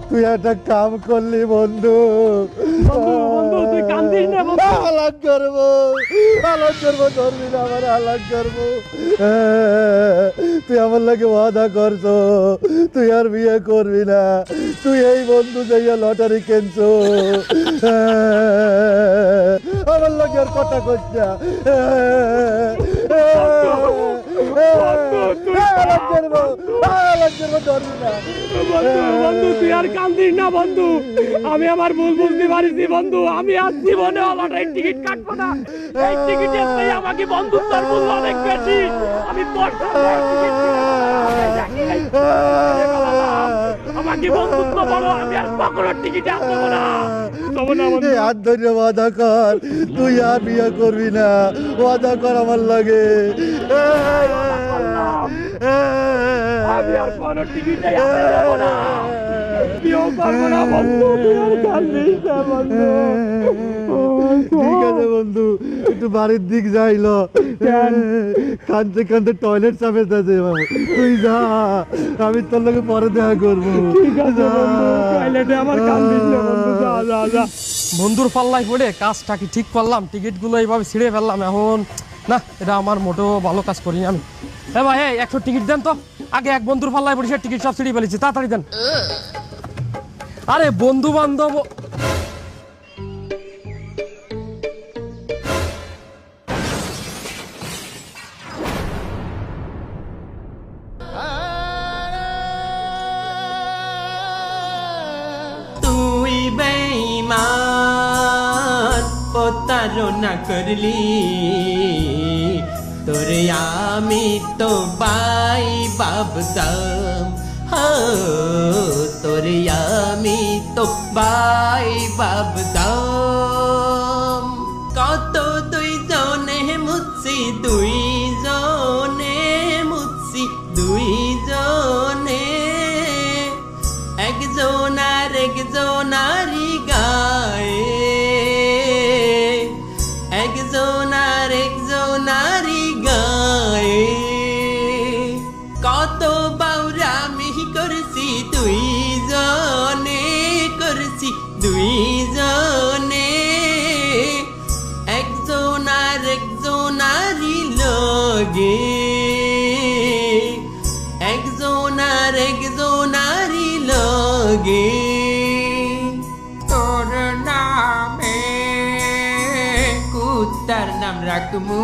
তুই একটা কাম করলি বন্ধু, তুই কান্দিস না বন্ধু। হালাক করবো ধরবি না আমার, হালাক করবো। তুই আমার লাগে ওয়াদা করছো তুই আর বিয়ে করবি না, তুই এই বন্ধু যাইয়া লটারি কিনছো, আমার লাগে আর কথা কইস না। বন্ধু তুই আর কান্দিস না বন্ধু, আমি আমার ভুল বুঝতে পারিছি বন্ধু, আমি আর জীবনে লটারির টিকিট কাটবো না। এই টিকিটের চেয়ে আমাকে বন্ধুত্বের মূল্য অনেক বেশি। আমি তোর সাথে টিকিট আমাকে বন্ধুত্ব বলো, আমি আর কখনো টিকিট আসবো না। হাত ধরে ওয়াদা কর তুই আর বিয়ে করবি না, ওয়াদা কর আমার লাগে। আমি আর কোনো টিকিটে যাবো না, বিয়েও করবো না বন্ধু, তুই আর কান্দিস না বন্ধু। ঠিক আছে বন্ধু, একটু বাড়ির দিক যাইলো, কানতে কানতে টয়লেট চাপে যাচ্ছে, তুই যা, আমি তোর লগে পরে দেখা করবো। ঠিক আছে বন্ধু, টয়লেটে আমার কান্দিস না বন্ধু, যা যা যা। বন্ধুর পাল্লায় পড়ে কাজটা কি ঠিক করলাম, টিকিটগুলো এইভাবে ছিঁড়ে ফেললাম, এখন না এটা আমার মোটেও ভালো কাজ করিনি আমি। হ্যাঁ ভাই, 100 টিকিট দেন তো, আগে এক বন্ধুর পাল্লায় পড়ে সে টিকিট সব ছিঁড়ে ফেলেছি, তাড়াতাড়ি দেন। আরে বন্ধু বান্ধব তুই বেঈমান প্রতারণা করলি, তোরে আমি তো ভাই ভাবতাম, তোরে আমি তো ভাই ভাবতাম। কত দুই জনে মুছি, দুই জনে একজনারি গায়ে কত বাউরামি করছি, দুই জনে একজনারি লগে, একজনারি লগে। তোর নামে কুত্তার নাম রাখমু,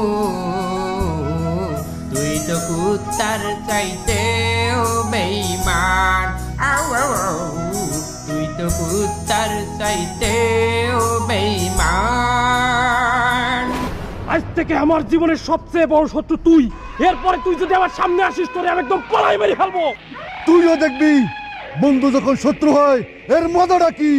তুই তো কুত্তার চাইতে বেঈমান, তুই তো কুত্তার চাইতে বেঈমান। আজ থেকে আমার জীবনের সবচেয়ে বড় শত্রু তুই, এরপরে তুই যদি আমার সামনে আসিস তোরে আমি একদম পলাই মেরে ফেলবো। তুইও দেখবি বন্ধু যখন শত্রু হয় এর মজাটা কি।